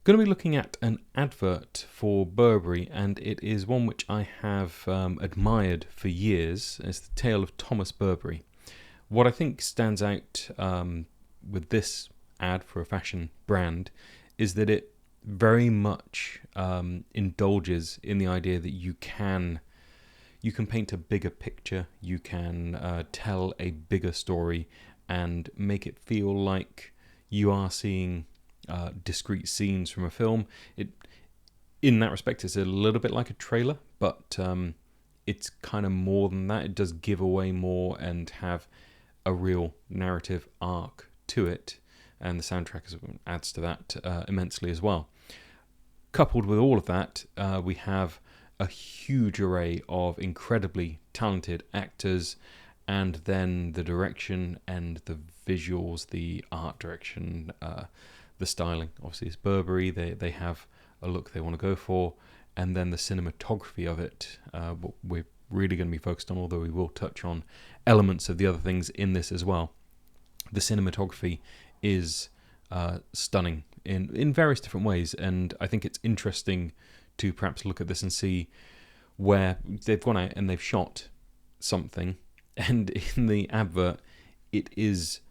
Going to be looking at an advert for Burberry, and it is one which I have admired for years. It's the tale of Thomas Burberry. What I think stands out with this ad for a fashion brand is that it very much indulges in the idea that you can paint a bigger picture, you can tell a bigger story and make it feel like you are seeing discrete scenes from a film. In that respect, it's a little bit like a trailer, but it's kind of more than that. It does give away more and have a real narrative arc to it, and the soundtrack adds to that immensely as well. Coupled with all of that, we have a huge array of incredibly talented actors, and then the direction and the visuals, the art direction, the styling. Obviously, it's Burberry. They have a look they want to go for, and then the cinematography of it, what we're really going to be focused on, although we will touch on elements of the other things in this as well. The cinematography is stunning in various different ways, and I think it's interesting to perhaps look at this and see where they've gone out and they've shot something, and in the advert it is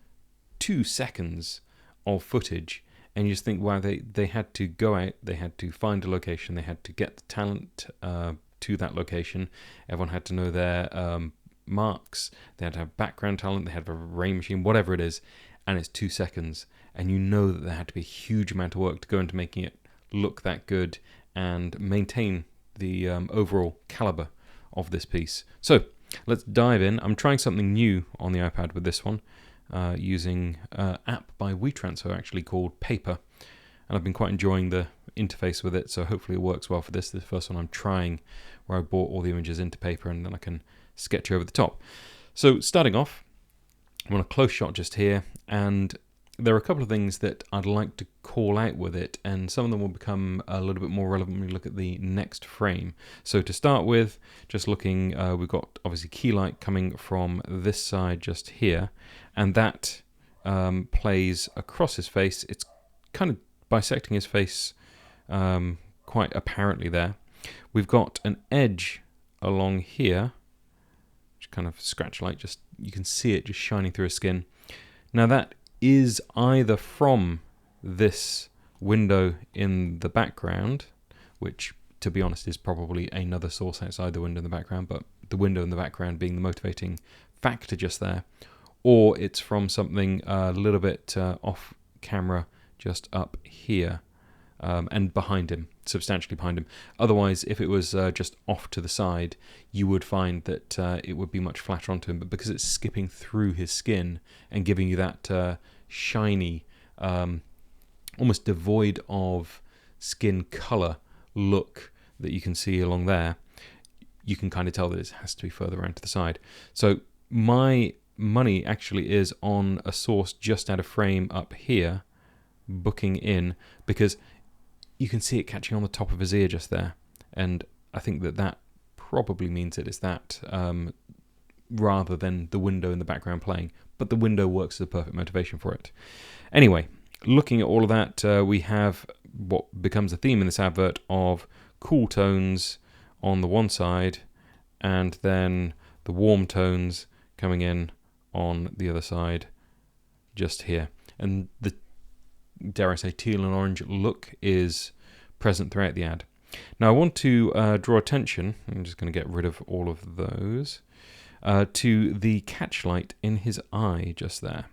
2 seconds of footage, and you just think, wow, they had to go out, they had to find a location, they had to get the talent to that location, everyone had to know their marks, they had to have background talent, they had to have a rain machine, whatever it is, and it's 2 seconds, and you know that there had to be a huge amount of work to go into making it look that good and maintain the overall caliber of this piece. So let's dive in. I'm trying something new on the iPad with this one, using an app by WeTransfer actually called Paper, and I've been quite enjoying the interface with it, so hopefully it works well for this. This is the first one I'm trying where I brought all the images into Paper and then I can sketch over the top. So starting off, I'm on a close shot just here, and there are a couple of things that I'd like to call out with it, and some of them will become a little bit more relevant when we look at the next frame. So to start with, just looking, we've got obviously key light coming from this side just here, and that plays across his face. It's kind of bisecting his face quite apparently there. We've got an edge along here, which kind of scratch light, just you can see it just shining through his skin. Now that is either from this window in the background, which to be honest is probably another source outside the window in the background, but the window in the background being the motivating factor just there, or it's from something a little bit off camera just up here and behind him, substantially behind him. Otherwise, if it was just off to the side, you would find that it would be much flatter onto him, but because it's skipping through his skin and giving you that shiny, almost devoid of skin colour look that you can see along there, you can kind of tell that it has to be further around to the side. So my money actually is on a source just out of frame up here, booking in, because you can see it catching on the top of his ear just there, and I think that probably means it is that rather than the window in the background playing, but the window works as a perfect motivation for it. Anyway, looking at all of that, we have what becomes a theme in this advert of cool tones on the one side and then the warm tones coming in on the other side just here, and the, dare I say, teal and orange look is present throughout the ad. Now I want to draw attention, I'm just going to get rid of all of those, to the catch light in his eye just there.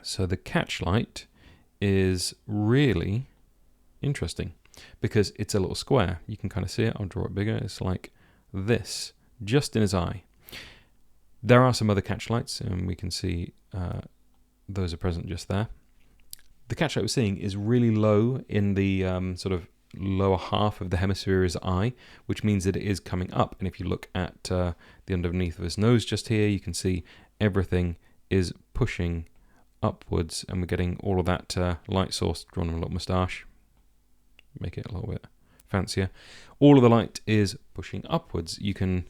So the catch light is really interesting because it's a little square. You can kind of see it. I'll draw it bigger. It's like this, just in his eye. There are some other catch lights, and we can see those are present just there. The catch light we're seeing is really low in the sort of lower half of the hemisphere of his eye, which means that it is coming up. And if you look at the underneath of his nose just here, you can see everything is pushing upwards, and we're getting all of that light source. Drawn him a little moustache, make it a little bit fancier. All of the light is pushing upwards. You can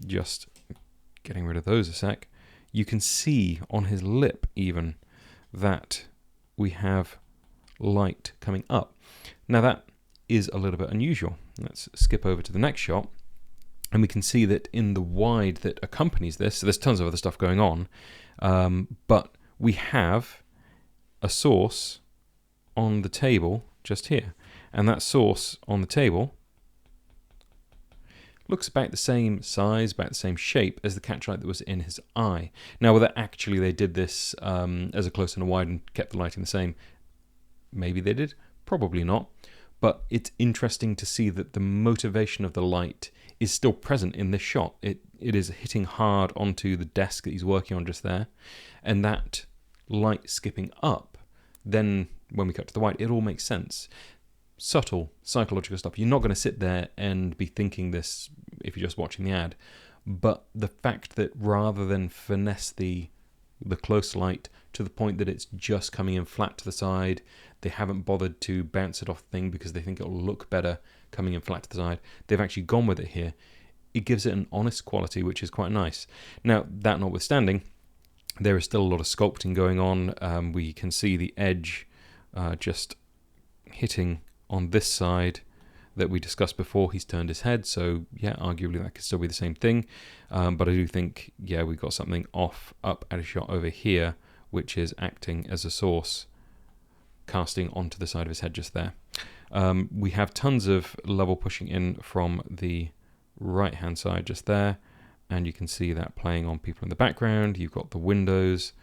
just getting rid of those a sec. You can see on his lip even that we have light coming up. Now that is a little bit unusual. Let's skip over to the next shot, and we can see that in the wide that accompanies this, so there's tons of other stuff going on, but we have a source on the table just here, and that source on the table looks about the same size, about the same shape as the catchlight that was in his eye. Now, whether actually they did this as a close and a wide and kept the lighting the same, maybe they did, probably not. But it's interesting to see that the motivation of the light is still present in this shot. It is hitting hard onto the desk that he's working on just there, and that light skipping up, then when we cut to the white, it all makes sense. Subtle psychological stuff. You're not going to sit there and be thinking this if you're just watching the ad, but the fact that rather than finesse the close light to the point that it's just coming in flat to the side, they haven't bothered to bounce it off the thing because they think it'll look better coming in flat to the side. They've actually gone with it here. It gives it an honest quality, which is quite nice. Now, that notwithstanding, there is still a lot of sculpting going on. We can see the edge just hitting on this side that we discussed before. He's turned his head, so yeah, arguably that could still be the same thing. But I do think, yeah, we've got something off up at a shot over here, which is acting as a source, casting onto the side of his head just there. We have tons of level pushing in from the right-hand side just there, and you can see that playing on people in the background. You've got the windows.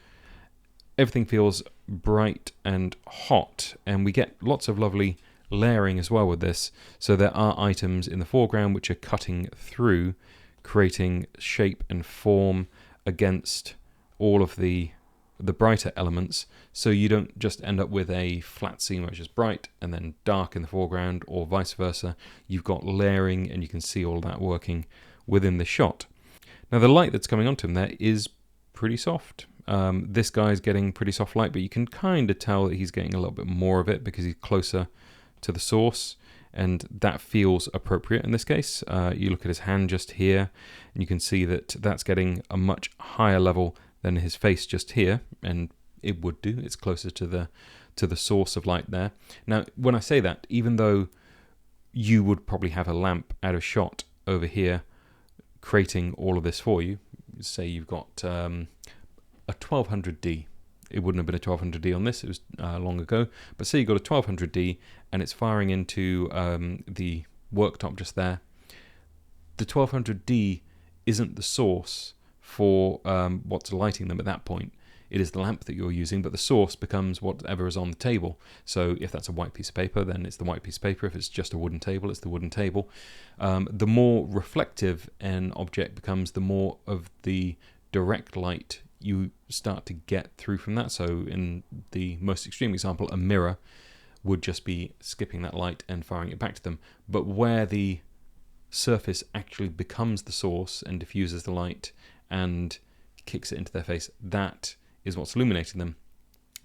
Everything feels bright and hot, and we get lots of lovely layering as well with this. So there are items in the foreground which are cutting through, creating shape and form against all of the brighter elements, so you don't just end up with a flat scene which is bright and then dark in the foreground, or vice versa. You've got layering, and you can see all that working within the shot. Now, the light that's coming onto him there is pretty soft. This guy's getting pretty soft light, but you can kind of tell that he's getting a little bit more of it because he's closer to the source, and that feels appropriate in this case. You look at his hand just here, and you can see that that's getting a much higher level than his face just here, and it would do. It's closer to the source of light there. Now, when I say that, even though you would probably have a lamp out of shot over here creating all of this for you, say you've got a 1200D. It wouldn't have been a 1200D on this, it was long ago, but say you've got a 1200D and it's firing into the worktop just there. The 1200D isn't the source for what's lighting them at that point. It is the lamp that you're using, but the source becomes whatever is on the table. So if that's a white piece of paper, then it's the white piece of paper. If it's just a wooden table, it's the wooden table. The more reflective an object becomes, the more of the direct light you start to get through from that. So in the most extreme example, a mirror would just be skipping that light and firing it back to them. But where the surface actually becomes the source and diffuses the light and kicks it into their face, that is what's illuminating them.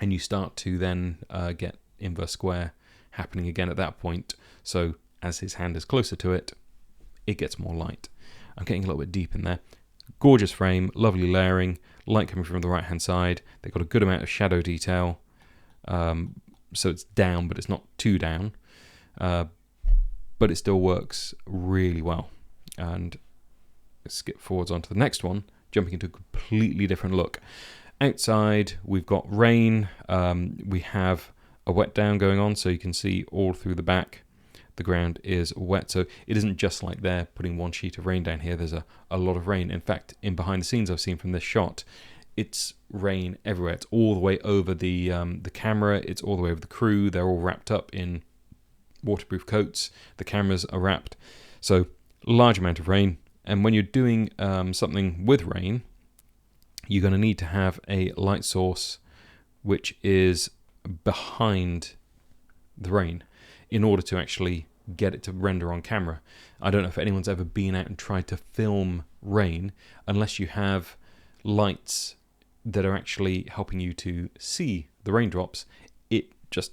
And you start to then get inverse square happening again at that point. So as his hand is closer to it, it gets more light. I'm getting a little bit deep in there. Gorgeous frame, lovely layering, light coming from the right hand side. They've got a good amount of shadow detail, so it's down but it's not too down, but it still works really well. And let's skip forwards onto the next one, jumping into a completely different look. Outside we've got rain, we have a wet down going on, so you can see all through the back the ground is wet. So it isn't just like they're putting one sheet of rain down here. There's a lot of rain. In fact, in behind the scenes I've seen from this shot, it's rain everywhere. It's all the way over the camera. It's all the way over the crew. They're all wrapped up in waterproof coats. The cameras are wrapped. So large amount of rain. And when you're doing something with rain, you're going to need to have a light source which is behind the rain in order to actually get it to render on camera. I don't know if anyone's ever been out and tried to film rain, unless you have lights that are actually helping you to see the raindrops, it just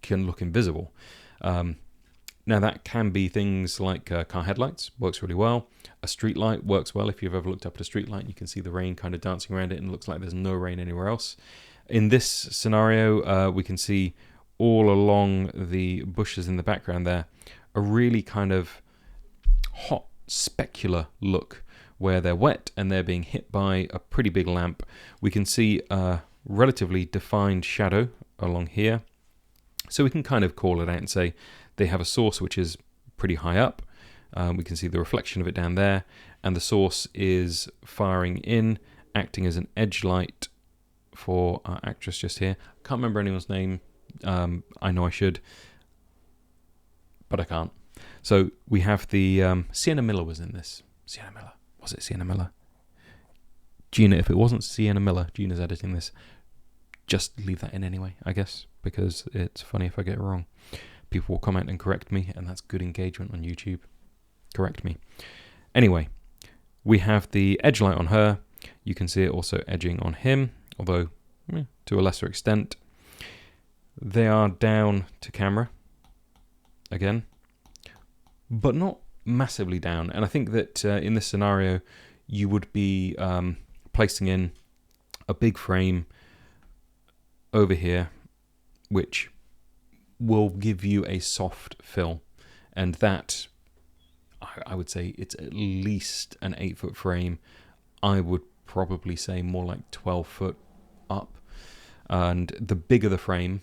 can look invisible. Now that can be things like car headlights, works really well. A street light works well. If you've ever looked up at a street light, you can see the rain kind of dancing around it and it looks like there's no rain anywhere else. In this scenario, we can see all along the bushes in the background there, a really kind of hot specular look where they're wet and they're being hit by a pretty big lamp. We can see a relatively defined shadow along here, so we can kind of call it out and say they have a source which is pretty high up. We can see the reflection of it down there, and the source is firing in, acting as an edge light for our actress just here. Can't remember anyone's name. I know I should, but I can't. So we have the Sienna Miller was in this. Sienna Miller. Was it Sienna Miller? Gina, if it wasn't Sienna Miller, Gina's editing this. Just leave that in anyway, I guess, because it's funny if I get it wrong. People will comment and correct me, and that's good engagement on YouTube. Correct me. Anyway, we have the edge light on her. You can see it also edging on him, although to a lesser extent. They are down to camera again, but not massively down. And I think that in this scenario, you would be placing in a big frame over here, which will give you a soft fill. And that, I would say it's at least an 8-foot frame. I would probably say more like 12 foot up. And the bigger the frame,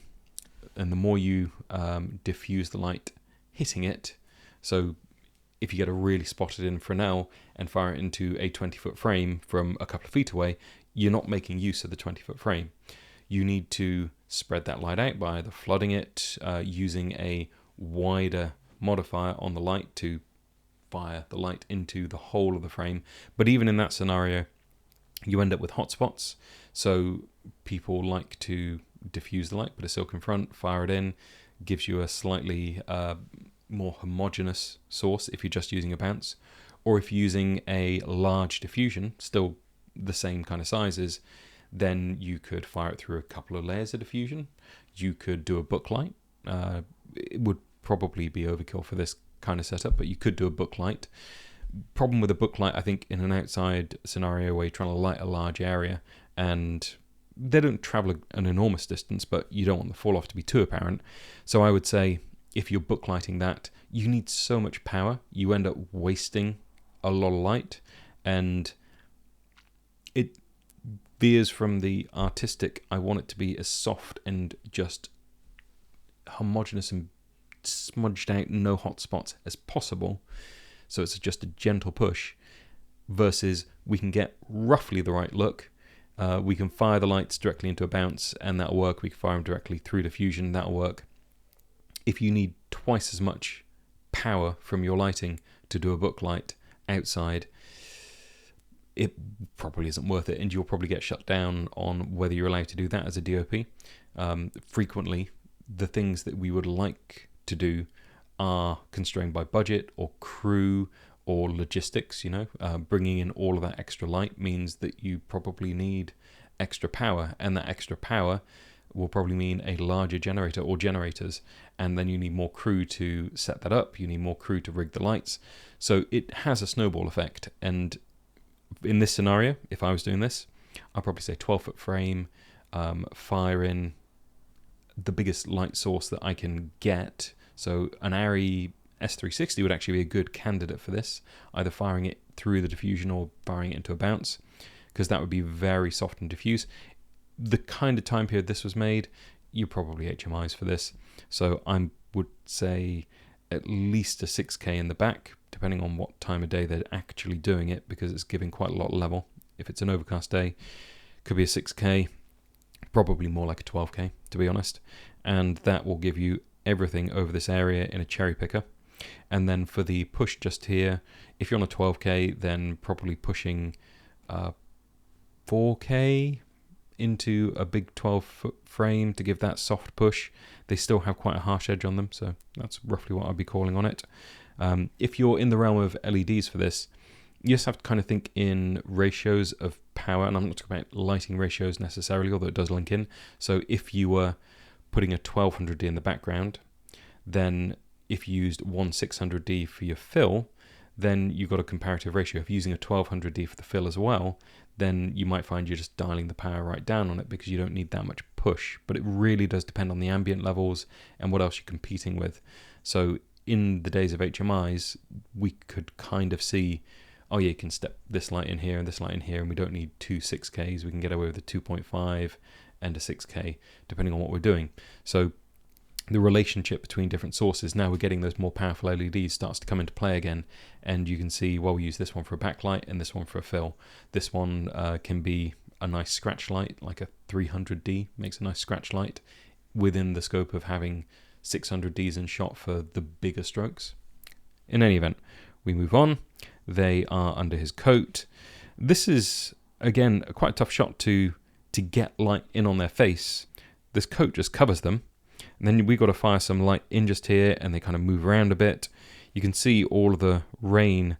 and the more you diffuse the light hitting it, so if you get a really spotted in Fresnel and fire it into a 20-foot frame from a couple of feet away, you're not making use of the 20-foot frame. You need to spread that light out by either flooding it, using a wider modifier on the light to fire the light into the whole of the frame. But even in that scenario, you end up with hotspots. So people like to diffuse the light, put a silk in front, fire it in, gives you a slightly more homogeneous source if you're just using a bounce. Or if you're using a large diffusion, still the same kind of sizes, then you could fire it through a couple of layers of diffusion. You could do a book light. It would probably be overkill for this kind of setup, but you could do a book light. Problem with a book light, I think, in an outside scenario where you're trying to light a large area, and they don't travel an enormous distance, but you don't want the fall off to be too apparent. So I would say if you're book lighting that, you need so much power, you end up wasting a lot of light, and it veers from the artistic, I want it to be as soft and just homogeneous and smudged out, no hot spots as possible. So it's just a gentle push, versus we can get roughly the right look. We can fire the lights directly into a bounce, and that'll work. We can fire them directly through diffusion, that'll work. If you need twice as much power from your lighting to do a book light outside, it probably isn't worth it, and you'll probably get shut down on whether you're allowed to do that as a DOP. Frequently, the things that we would like to do are constrained by budget or crew or logistics. Bringing in all of that extra light means that you probably need extra power, and that extra power will probably mean a larger generator or generators, and then you need more crew to set that up, you need more crew to rig the lights. So it has a snowball effect, and in this scenario, if I was doing this, I'd probably say 12-foot frame, fire in the biggest light source that I can get. So an ARRI S360 would actually be a good candidate for this, either firing it through the diffusion or firing it into a bounce, because that would be very soft and diffuse. The kind of time period this was made, you're probably HMIs for this. So I would say at least a 6K in the back, depending on what time of day they're actually doing it, because it's giving quite a lot of level. If it's an overcast day, could be a 6K, probably more like a 12K, to be honest. And that will give you everything over this area in a cherry picker. And then for the push just here, if you're on a 12K, then probably pushing 4K into a big 12-foot frame to give that soft push. They still have quite a harsh edge on them, so that's roughly what I'd be calling on it. If you're in the realm of LEDs for this, you just have to kind of think in ratios of power, and I'm not talking about lighting ratios necessarily, although it does link in. So if you were putting a 1200D in the background, then if you used 1600D for your fill, then you've got a comparative ratio. If you're using a 1200D for the fill as well, then you might find you're just dialing the power right down on it because you don't need that much push, but it really does depend on the ambient levels and what else you're competing with. So in the days of HMIs, we could kind of see, oh yeah, you can step this light in here and this light in here, and we don't need two 6Ks. We can get away with a 2.5 and a 6K, depending on what we're doing. So the relationship between different sources, now we're getting those more powerful LEDs, starts to come into play again, and you can see, well, we use this one for a backlight and this one for a fill. This one can be a nice scratch light, like a 300D makes a nice scratch light within the scope of having 600Ds in shot for the bigger strokes. In any event, we move on. They are under his coat. This is, again, quite a tough shot to get light in on their face. This coat just covers them. And then we got to fire some light in just here, and they kind of move around a bit. You can see all of the rain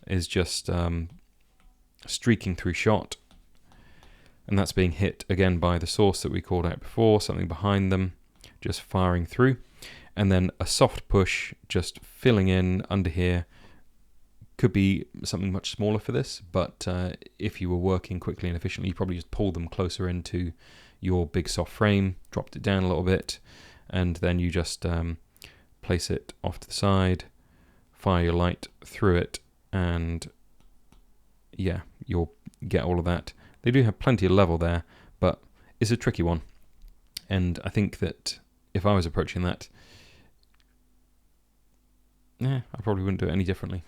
is just streaking through shot. And that's being hit again by the source that we called out before, something behind them, just firing through. And then a soft push just filling in under here. Could be something much smaller for this, but if you were working quickly and efficiently, you probably just pulled them closer into your big soft frame, dropped it down a little bit, and then you just place it off to the side, fire your light through it, and yeah, you'll get all of that. They do have plenty of level there, but it's a tricky one. And I think that if I was approaching that, I probably wouldn't do it any differently.